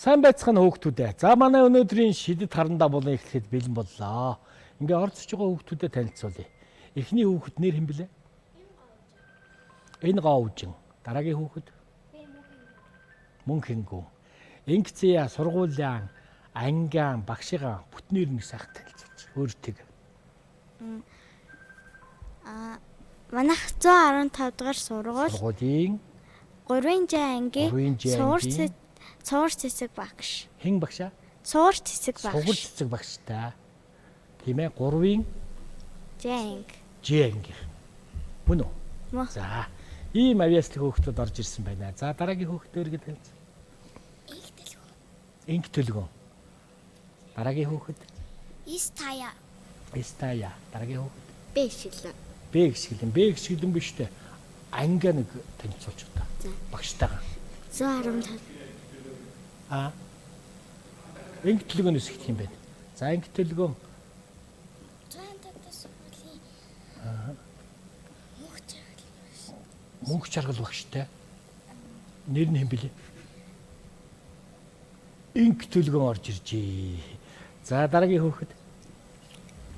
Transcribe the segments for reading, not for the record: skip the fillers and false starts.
Сайн байцгаана хүүхдүүдээ. За манай өнөөдрийн шидэд харандаа болон эхлэхэд бэлэн боллоо. Ингээ орцож байгаа хүүхдүүдэд танилцуулъя. Эхний хүүхэд нэр хэн блэ? Энэ Гаавжин. Дараагийн хүүхэд? Мөн Хэнгүү. Инкцээ сургуулийн ангиан багшигаа бүтнээр нэг сайхан танилцуулж. Өөртөө. Манайх 115 дугаар сургуулийн 3-р ангийн суур цэцэг багш. Хэн багшаа? Суур цэцэг багш. Суур цэцэг багштай. Тийм ээ 3-ийн Ж анги. Мөн үү? Мөн. За ийм авьяаслаг хүүхдүүд орж ирсэн байна. За дараагийн хүүхдээр гээд таньц. Инг төлгөө. Дараагийн хүүхэд? Истая. Дараагийн хүүхэд? Б гişгэлэн биш үү? Ангиа нэг танилцуулж удаа. Багштайгаа. 115. Инг төлгөөнөөс их юм байна. За инг төлгөө. 115-аас сургуулийн мөнх жаргал багштай. Нэр нь хэн бэлээ? Инг төлгөөн орж иржээ. За дараагийн хүүхэд?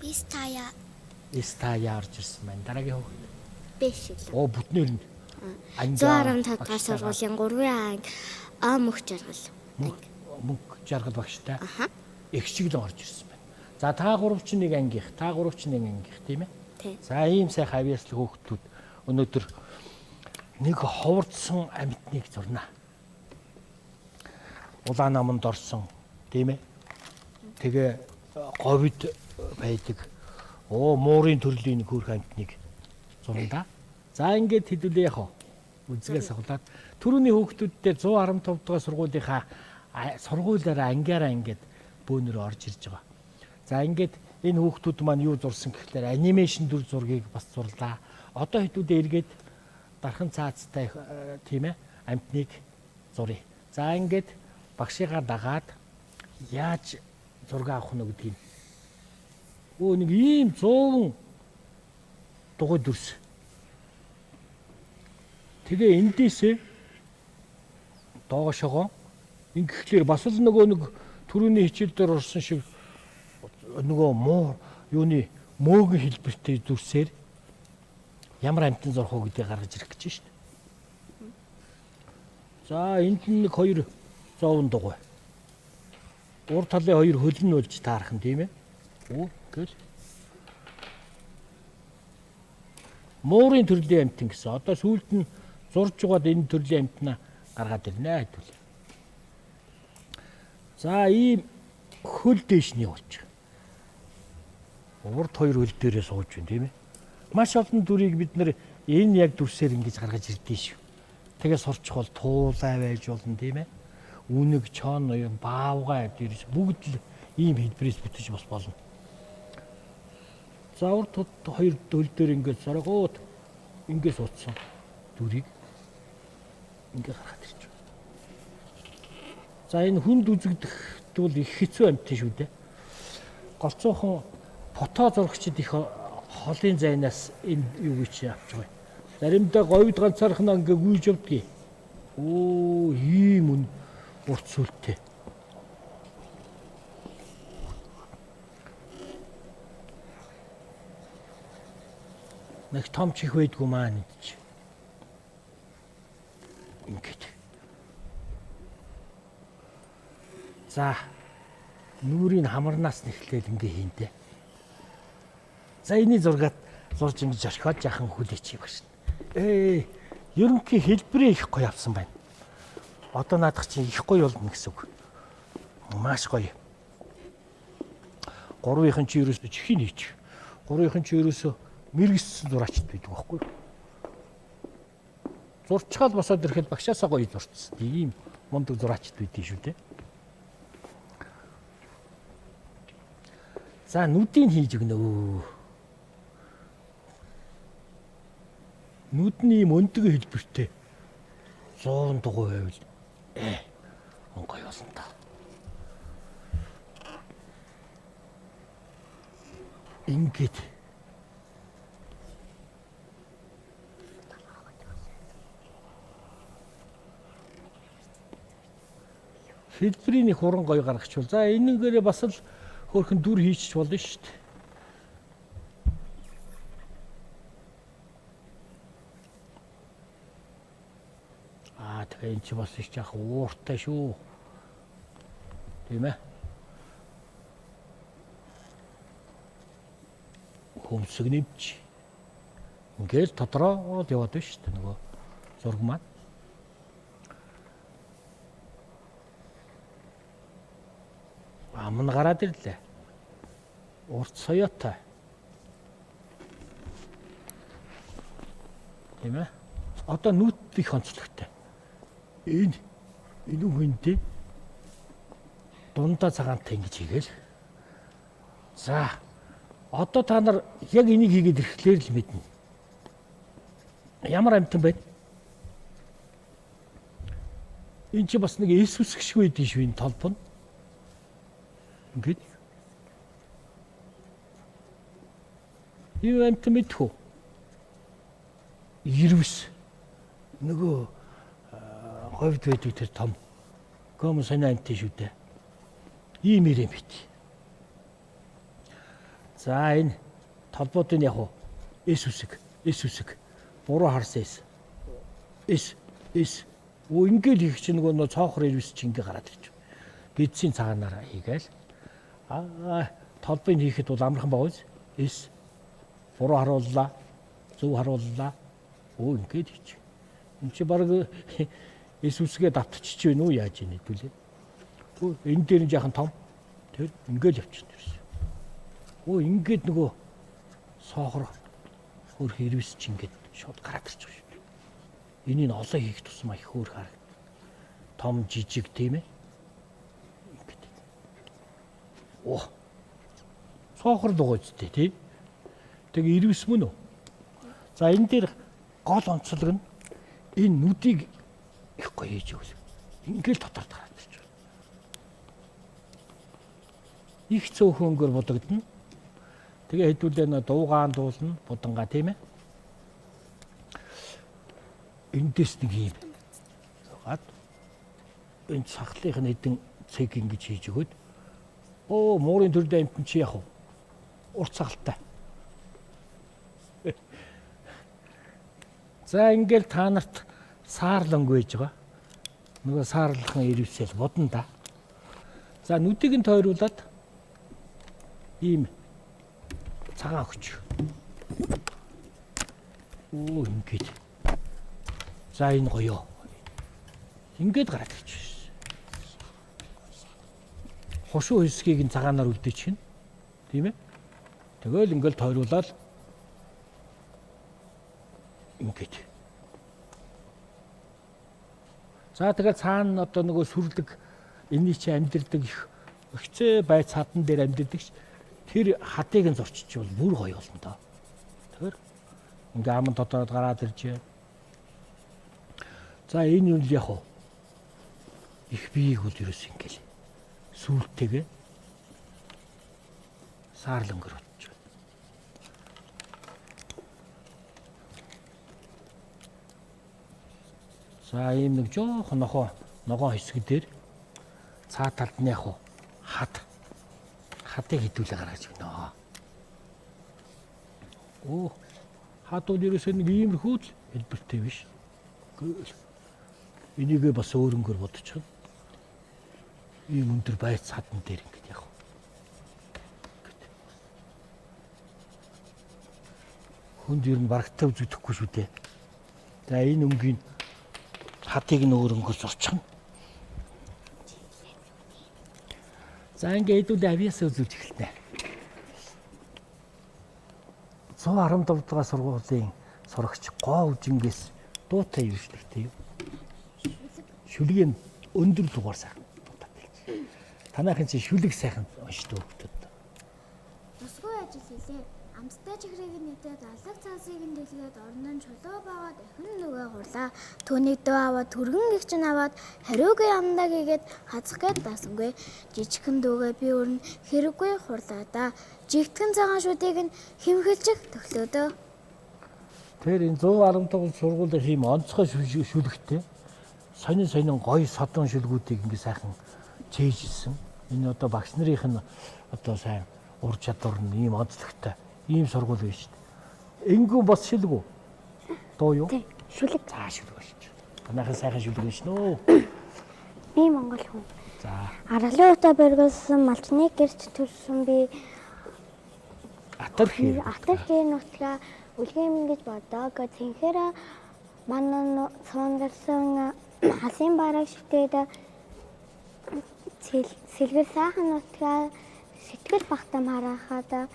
Истая орж ирсэн байна. Дараагийн хүүхэд? Бэшил. Бүтнээр нь. 115 дугаар сургуулийн 3-р анги мөнх жаргал. Мөнх жаргал багштай. Их чиглэн орж ирсэн байна. За та гурав ч нэг ангийнх, тийм ээ? Тийм. За ийм сайхан авьяаслаг хүүхдүүд өнөөдөр нэг ховордсон амьтныг зурнаа. Улаан наманд орсон, тийм ээ? Тэгээ говьд байдаг. Муурын төрлийн хөөрх амьтныг зурна. За ингээд хэдүүлээ яах вэ? Үзгээс ахуулаад түрүүний хүүхдүүдтэй 115 дугаар сургуулийнхаа сургуулиараа ангиараа ингээд бөөнөрөө орж ирж байгаа. За ингээд энэ хүүхдүүд маань юу зурсан гэхлээр анимашн дүр зургийг бас зурлаа. Одоо хэдүүдээ эргээд дархан цаацтай тийм ээ амьтныг зуръя. За ингээд багшигаа дагаад яаж зураг авах нь гэдгийг. Нэг ийм 100 дугуй дүрс. Тэгээ эндээсээ доошогоо ингэхлээр бас л нэг түрүүний хичээл дээр орсон шиг муу юуны мөөгийн хэлбэртэй дүрсээр ямар амтан зурх уу гэдгийг гаргаж ирэх гэж байна шүү дээ. За энд нэг 200 дугуй. Урд талын 2 хөлн болж таарах нь тийм ээ. Гэл. Муурын төрлийн амтан гэсэн. Одоо сүүлд нь зурж угаад энэ төрлийн амтнаа гаргаад ирнэ хэдүүл. За ийм хөл дэшний болж. Урд 2 хөл дээрээ сууж байна тийм ээ. Маш олон дүрийг бид нэр энэ яг дүрсээр ингэж гаргаж ирдээ шүү. Тэгээ сурчих бол туулай байж болно тийм ээ. Үнэг, чон, ноён, баавгай дээрс бүгд л ийм хэлбэрээс бүтэж бас болно. За урд 2 хөл дээр ингэж соргоод ингэ суудсан дүрийг ингэ гаргаад ирж байна. За энэ хүнд үзэгдэх бол их хэцүү амьтан шүү дээ. Голцоохон фото зурагчид их холын зайнаас энэ юуг чи авч байгаа. Заримдаа говьд ганцаархнаа ингээ гүйж явдгийг. Ийм урт сүлттэй. Нэг том чих байдгүй маань гэж. Ингээд. За нүрийн хамарнаас нэхлээл ингээ хийндэ. За энэ зургаад зурж ингэж орхиод яхан хүлээчих юм байна. Ерөнхий хэлбэрээ их гоё авсан байна. Одоо наадах чинь их гоё болно гэсэн үг. Маш гоё. 3-ын чи ерөөсөө чихийг нээч. 3-ын чи ерөөсөө мэргэссэн зураачд байдаг байхгүй юу? Зурчгаал босоод ирэхэд багшаасаа гоё зурцсан. Ийм мундаг зураачд байдгийг шүү дээ. За нүдийг хийж өгнө. Нүдний өндөг хэлбэртэй 100 дугуй байвал гоё болно та. Ингээд Хэлбэрийн их уран гоё гаргачихвал. За энэнгээрээ бас л хөөрхөн дүр хийчих болно шүү дээ. Тэгээ энэ чи бас их яах ууртай шүү. Тийм ээ. Хөмсөг нэмж. Ингээл тодроод яваад байна шүү дээ нөгөө зураг маань. Ам нь гараад ирлээ. Урт соёотой. Тийм ээ. Одоо нүд их онцлогтой. Энэ үгэнтэй дундаа цагаантай ингэж хийгээл. За одоо та нар яг энийг хийгээд ирэхлээр л мэднэ. Ямар амтан байна? Энэ чи бас нэг Иесус шиг байдгийн шүү энэ толбон. Ингээд. Юу амтан мэдхүү? Ирвэс. Нөгөө говьд байдаг тэр том гомо санаа амттай шүү дээ. Ийм ирэм бит. За энэ толботын яг уу Иесусыг буруу харсан эс ингээл их чинь нөгөө цоохор ирвэс чи ингээ гараад ирж. Гэдсийн цагаанаараа хийгээл. Толбыг хийхэд бол амархан бааз. Эс буруу харууллаа. Зөв харууллаа. Ингээд хийж. Энд чи баг Иесусгээ давтчих вэ нү яаж ийнэ хэлээ. Энэ дээр нь яхан том. Тэр ингээл явчихна гэсэн. Ингээд нөгөө соохор хөрх ирвэс чи ингээд шууд гараад ирчих шүү дээ. Энийг олон хийх тусмаа их хөөр хараг. Том жижиг тийм ээ. Ингээд. Соохор дугуйчтэй тий. Тэгээ ирвэс мөн үү? За энэ дээр гол онцлог нь энэ нүдийг их гоё хийж өгсөн. Ингээл дотор гараад ирж байна. Их цөөхөнгөр будагдана. Тэгээ хэдүүлээ нэ дуугаан дуулна, будангаа тийм ээ. Эндээс нэг юм. Гад энэ цахлынх нь хэдэн цэг ингэж хийж өгöd. Муурын төрлийн амтэн чи яах вэ? Урт цагалтай. За ингээл та нарт саарланг байж байгаа. Нөгөө саарлахын ирвсэл бодно да. За нүдийг нь тойруулаад ийм цагаан өгч. Ингээд. За энэ гоё. Ингээд гараад ирчихсэн. Хошуу хэсгийг нь цагаанаар үлдээчихнэ. Тийм ээ? Тэгэл ингээл тойруулаад ингээд. За тэгэл цаана одоо нөгөө сүрлэг энэний чи амьдэрдэг их өгцөө бай цаатан дээр амьдэрдэг ш. Тэр хатыг нь зурчиж бол бүр гоё болно доо. Тэгэхээр ингээ аман тодороод гараад иржээ. За энэ юу яах вэ? Их биеийг үл ерөөс ингээл сүултэйгээ саарлангөр утж байна. За ийм нэг жоохон ногоон хэсэг дээр цаа талд нь яг хатыг хідүүлээ гаргаж өгнө. Хат бол ерөөсөө нэг иймэрхүү л хэлбэртэй биш. Энийгээ бас өөрөнгөөр бодчих. Ийм өндөр байц хатан дээр ингэж яг. Хүнд ер нь барагтаа үзэгдэхгүй шүү дээ. За энэ өнгийн хатыг нь өөрөнгөөр зурчихна. За ингээд хэдүүлээ авьяасаа үзүүлж эхэлнэ. 117 дугаар сургуулийн сурагч гоо үжингээс дуутай юу шүү дээ. Шүлгийн өндөр дугаар сайхан дуутай хэлж. Танайхын чи шүлэг сайхан уншдаг хөлтөд. Тусгүй ажил хийлээ. Амттай чихрийг нэтээд алаг цаасыг нь дэлгээд орнон чулуу багаа дахин нөгөө хурлаа. Түүнийг дөө аваад түргэн их чинь аваад хариугүй амдаа гээгээд хазах гээд даасангүй. Жижигхэн дүүгээ би өрн хэрэггүй хурлаа да. Жигтгэн цагаан шүдийг нь хэмхэлжих төглөөдөө. Тэр энэ 110 дугаар сургуулийн ийм онцгой шүлэгтэй сонин гоё содон шүлгүүдийг ингэ сайхан цээжилсэн. Энэ одоо багш нарын нь одоо сайн ур чадвар нь ийм онцлогтой. Ийм сургууль байж шүү дээ. Энгүү бас шилгүү. Дуу юу? Тий. Шүлэг. За шүлэг болчих. Танайхан сайхан шүлэг байна шнөө. Би Монгол хүн. За. Аргалын утаа барьсан малчны гэрч төрсөн би Атар хэр. атар хэр нутгаа үлгэм гэж бодог. Тэнхэр манай цонгарсан хасын бараг шигтээд сэлгэр сайхан нутгаа сэтгэл багтам харахад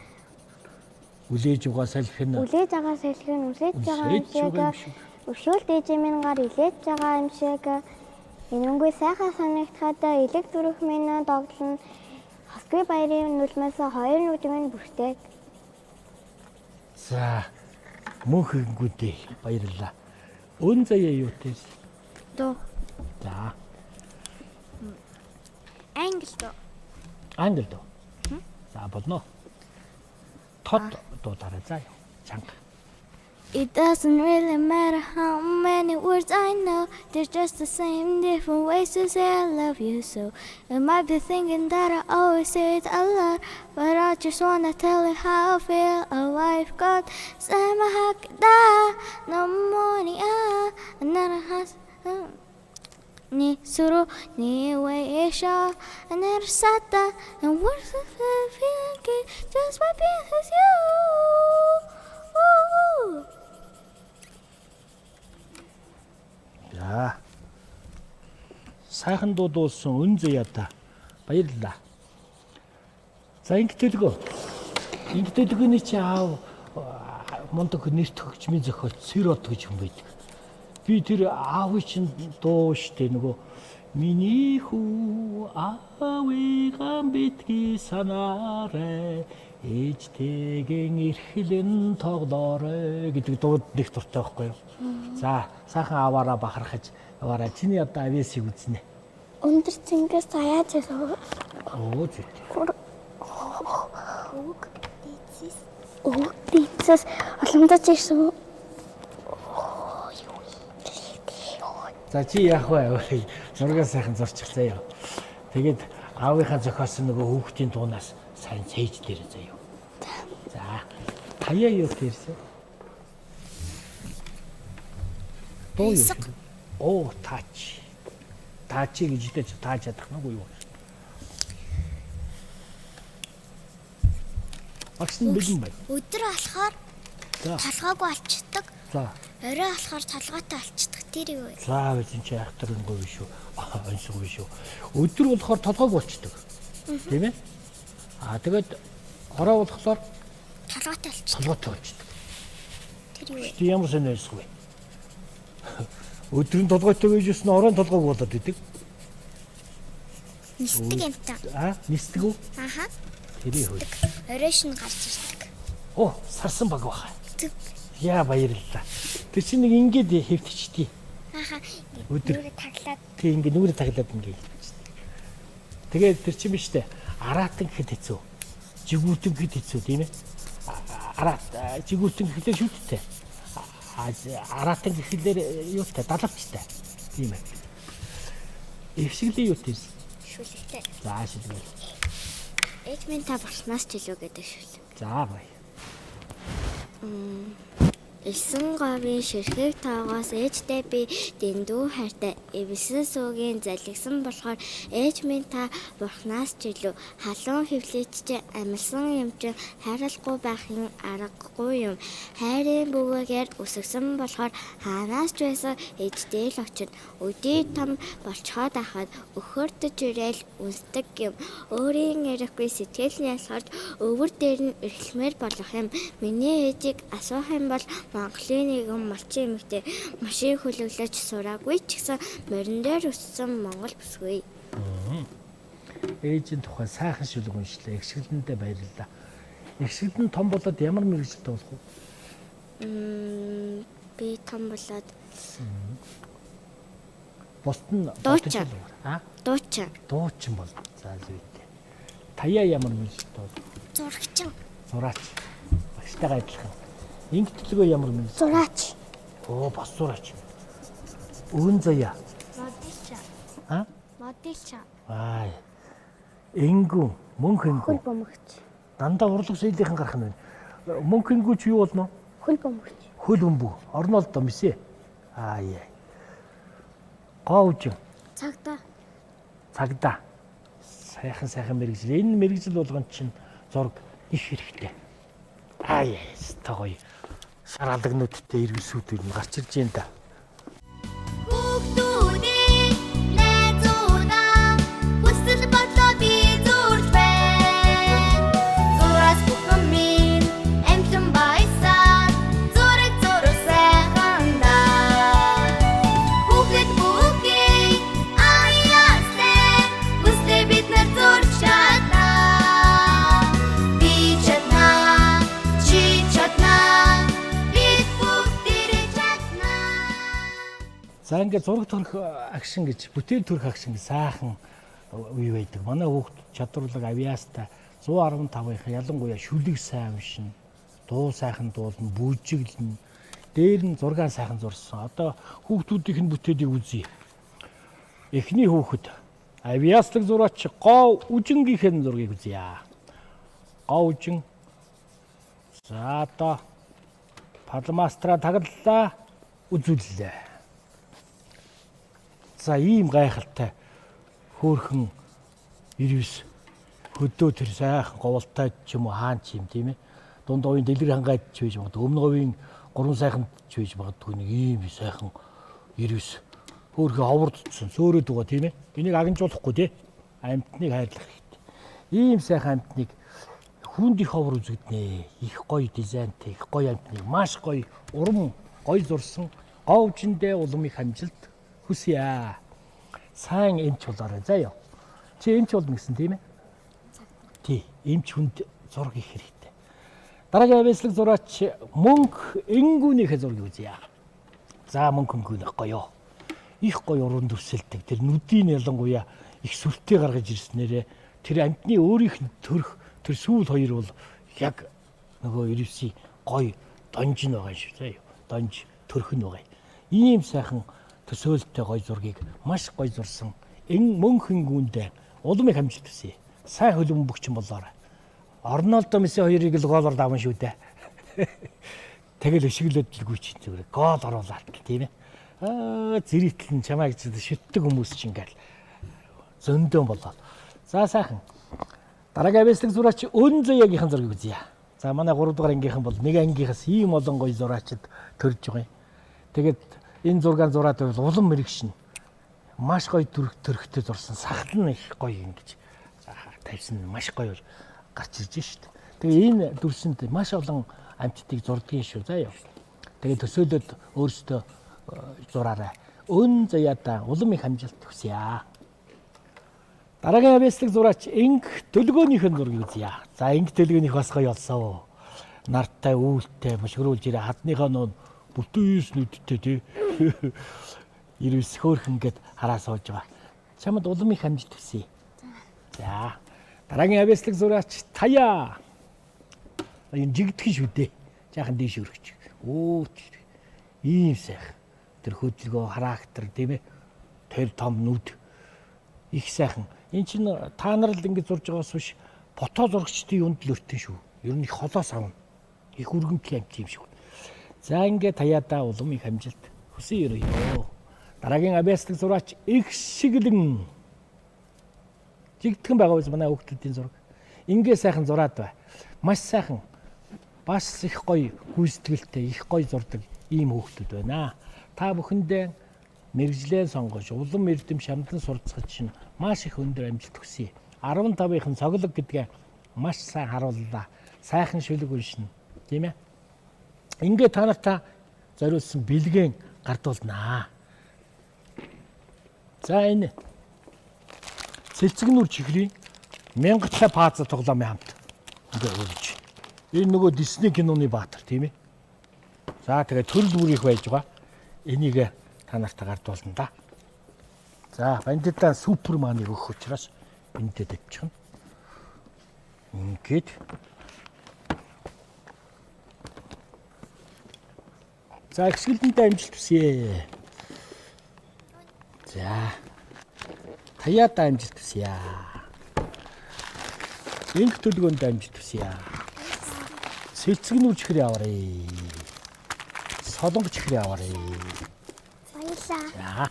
Үлээж угаа салхин. үлээж байгаа сэлгэн үлээж байгаа юм Үлээж байгаа юм шиг шиг. өвшөөл дээжмийн гар илээж байгаа юм шиг энэнгүй сайхан санагдахад элэг зүрх минь догдлон хосгүй баярын нүлмээс хоёр нүдмэн бүртээ. За. Мөнх ингүүдээ баярлалаа. Өн заяа юу те? Дуу. За. Англи дуу. Англи дуу. За болно. Тод дуудаарай заа юу. Чанга. It doesn't really matter how many words I know. They're just the same, different ways to say I love you. So you might be thinking that I always say it a lot, but I just wanna tell you how I feel. Oh, I've got some hakda, no money, another has. Ni suru ni weisha, another sata, and words of feeling just my being is you. Ooh. За. Сайхан дуу дуулсан өн заяада баярлалаа. За ингэдэлгөө. Ингэдэлгөөний чи аав мундаг нэрт хөгжмийн зохиолч Сэрот гэж хүн байдаг. Би тэр аавын чинь дуу штэ нөгөө миний хүү аавыгаа битгий санаарэ ээжтэйгэн эрхлэн тоглоорой гэдэг дууд нэг дуртай байхгүй юу? За, сайхан аваараа бахархаж яваарай. Чиний одоо авьяасыг үзнэ. Өндөр цингээс заяаж байгаа. Оо зүт. Өг дийцээс олондож ирсэн. За чи яах вэ? Зургаа сайхан зурчихлаа ёо. Тэгээд аавынхаа зохиосон нөгөө хүүхдийн дуунаас сайн цээж дээрээ заяа. За. Хаяа юу тэрсэн? Дуу юу? Оо, таач. Таачи гэж хэлж тааж чадах нүг юу? Багш нь бэлэн бай. Өдөр болохоор За. толгойг олчдаг. За. Орой болохоор толгойтой олчдаг. Тэр юу вэ? За бид энэ айхтар өнгөө биш үү? Онцгой биш үү? Өдөр болохоор толгойг болчдөг. Тийм ээ? Тэгээд хороо болохоор Толгойтой олчдаг. толгойтой болчдөг. Тэр юу вэ? Чи ямар сонирхолтой вэ? Өдөр нь толгойтой байж өснө оройн толгойг болоод идэг. Нисдэг юмтай. Нисдэг үү? Аха. Тэрий хөө. Орой шин гарч ирдэг. Оо, сарсан баг баха. Зүг. Яа баярлалаа. Тэр чинь нэг ингээд хэвтчихтий. Аха. Өдөр. Нүрэ таглаад Тэг ингээд нүрэ таглаад ингээд. Тэгээд тэр чинь биш үү? Араатан гэхэд хэцүү. Жигүүтэн гэхэд хэцүү тийм ээ? Араат жигүүтэн гэхлээр шүттэй. Араатан гэхлээр юутай далавчтай. Тийм ээ. Эвсгэлээ юу тийм? шүлэгтэй. За шилбэл. Ээж минь та болсноос ч илүү гэдэг шүлэг. За бай. Элсэн говийн ширхэг тоогоос ээжтэй би дэндүү хайртай эвсэн суугийн залгисан болохоор ээж минь та бурхнаас ч илүү халуун хөвлөж амилсан юм чинь хайрлахгүй байхын аргагүй юм. Хайрын бүгээгээр өсгсөн болохоор хаанаас ч байсан ээжтэй л очино. Өдий том болцоход ахад өхөрдөж ирээл үнсдэг юм. Өөрийн ярихгүй сэтгэл нялхарж өвөр дээр нь эрхлэмээр болох юм. Миний ээжийг асуух юм бол Монголын нэгэн малчин эмэгтэй машин хөлөглөж сураагүй ч гэсэн морин дээр өссөн монгол бүсгүй. Ээжийн тухай сайхан шүлэг уншлаа. Эгшгэлэнтэй баярлалаа. Эгшгэлэн том болоод ямар мэрэгчлээ болох вэ? Би том болоод Бусд нь Дуучин. Дуучин. Дуучин бол за зүйтэй. Таяа ямар мэрэгчлээ бол? Зурагчин. Зураач. Багштайгаа адилхан. Ингэтлгөө ямар мэрэгчлээ? Зураач. Оо, бас зураач. Өвөн заяа. Моделчин. А? Моделчин. Аа. Энгүн, мөнх энгүн. Хөл бөмбөгч. Дандаа урлаг соёлынхан гарах нь байна. Мөнх энгүү чи юу болно? Хөл бөмбөгч. Хөл бөмбөг. Орнолдо мисэ. Яа. Гоовж. Цагтаа. Цагдаа. Сайхан мэрэгжил. Энэ мэрэгжил болгон чинь зураг их хэрэгтэй. Яа. Стогой. Шар алгнуудтай иргэсүүд нь гарч ирж байна да. За ингээд зураг төрөх агшин гэж бүтээл төрөх агшин гэж сайхан үе байдаг. Манай хүүхд чадварлаг авиастай 115-ын ялангуяа шүлэг сайн уншина. Дуу сайхан дуулна, бүжиглэн. Дээр нь зургаан сайхан зурсан. Одоо хүүхдүүдийн бүтээлийг үзье. Эхний хүүхэд авиаслаг зураач гоо үжингийнхээ зургийг үзье. Гоо үжин. За одоо палмастра таглалаа үзүүллээ. За ийм гайхалтай хөөрхөн 99 хөдөө тэр сайхан говьлтай ч юм уу хаан ч юм тийм ээ. Дунд говийн дэлгэр хангайд ч байж магадгүй. Өмнө говийн гурван сайхан ч байж магадгүй нэг ийм сайхан 99 хөөрхөн ховордсон сөөрөөд байгаа тийм ээ. Энийг агнжуулахгүй тий. Амьтныг хайрлах хэрэгтэй. Ийм сайхан амьтныг хүнд их ховор үзэгднэ. Их гоё дизайнтай, их гоё амьтныг маш гоё урам гоё зурсан говьжиндээ улам их амжилт хүсье. Сайн эмч болоорой заяа. Чи эмч болно гэсэн тийм ээ? Тий, эмч хүнд зураг их хэрэгтэй. Дараагийн авиаслаг зураач мөнх энгүүнийхээ зургийг үзье. За мөнх энгүүнийх гоё. Их гоё уран дүрсэлдэг. Тэр нүдийн ялангуяа их сүртэй гаргаж ирснээрээ тэр амьтны өөрийнх нь төрх тэр сүүл хоёр бол яг нөгөө 99-ийн гоё донж нь байгаа шүү заяа. Донж төрх нь байгаа. Ийм сайхан төсөөлттэй гоё зургийг маш гоё зурсан мөнх энгүүндээ улам их амжилт хүсье. Сайн хөлбөмбөгчин болоорой. Орнолдо Месси хоёрыг л гоолоор даван шүү дээ. Тэгэл өшөглөдөлгүй чинь зүгээр гоол оруулаад тийм ээ. Зэрэгтэл нь чамайг шүтдэг хүмүүс чинь ингээл зөндөөн болоод. За сайхан. Дараагийн авиаслаг зураач өн заяагийнхан зургийг үзье. За манай 3 дугаар ангийнхан бол нэг ангийнхаас ийм олон гоё зураачд төрж байгаа юм. Тэгээд энэ зургаан зураад байвал улам мэрэгшин. Маш гоё төрхтэй зурсан сахал нь их гоё ингэж тавьсан маш гоё гарч ирж шít. Тэгээ энэ дүрсэнд маш олон амьтдыг зурдгийн шүү заяа. Тэгээ төсөөлөд өөрсдөө зураарай. Өн заяада улам их амжилт хүсье. Дараагийн авиаслаг зураач инг төлгөөнийхэн зургийг үзье. За инг төлгөөнийх бас гоё олсон. Нартай үүлтэй мөшгөрүүлж ирээ хадныхаа нөө бүтээс нүдтэй тий. 99 хөөрхөн гээд хараа сууж байгаа. Чамд улам их амжилт хүсье. За. Дараагийн авиаслаг зураач таяа. Энэ жигдхэн шүү дээ. Жаахан дээш өргөч. Ийм сайхан. Тэр хөдөлгөөн характер тийм ээ. Тэр том нүд их сайхан. Энд чинь та нар л ингэж зурж байгаас биш фото зурагчдын юунд л өртөн шүү. Ер нь их холоос авна. Их өргөнтэй амт юм шүү. За ингээд таяада улам их амжилт хүсье өрөө. Дараагийн авиаслаг зураач их шиглэн. Жигдхэн байгаа биз манай хүүхдүүдийн зураг. Ингээ сайхан зураад бай. Маш сайхан. Бас их гоё гүйцэтгэлтэй, их гоё зурдаг ийм хүүхдүүд байна. Та бүхэндээ мэрэгжлээ сонгож, улам эрдэм шамдан суралцах чинь маш их өндөр амжилт хүсье. 15-ын цоглог гэдгээ маш сайн харууллаа. Сайхан шүлэг уншина. Тийм ээ? Ингээ та нартаа зориулсан бэлгэн гардуулнаа. За энэ Цэлцэг нүр чихрийн 1000 пааза тоглоомын хамт ингээ өгч. Энэ нөгөө Disney киноны баатар тийм ээ. За тэгээ төрөл бүрийнх байж байгаа. Энийг та нартаа гардуулна да. За бандитаа Суперманыг өгөх учраас энэтэй тавьчихна. Ингээд за ихсгэлэнтэй амжилт хүсье. За Таяада амжилт хүсье. Инх төлгөөнд амжилт хүсье. Сэлцэг нүрчхэр яваарэ. Солонгоч хэр яваарэ. Баярлалаа. За.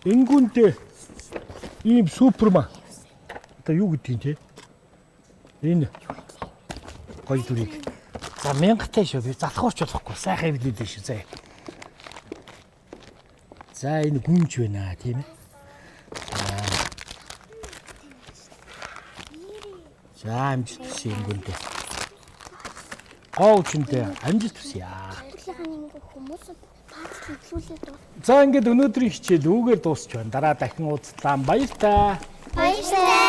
Ингүнтэй ийм суперман. Одоо юу гэдгийг те? Энэ гоё дүрийг. За 1000-тай шүү. Би залхуурч болохгүй. Сайхан хэвлээд шүү. За. За энэ гүнж байна тийм ээ. За амжилт хүсье ингүнтэй. Гоочмтэй амжилт хүсье. Баярлалаа ингээ хүмүүсд баац хөдлүүлээд байна. За ингээд өнөөдрийн хичээл үүгээр дуусч байна. Дараа дахин уулзлаа. Баяр таа. Баярлалаа.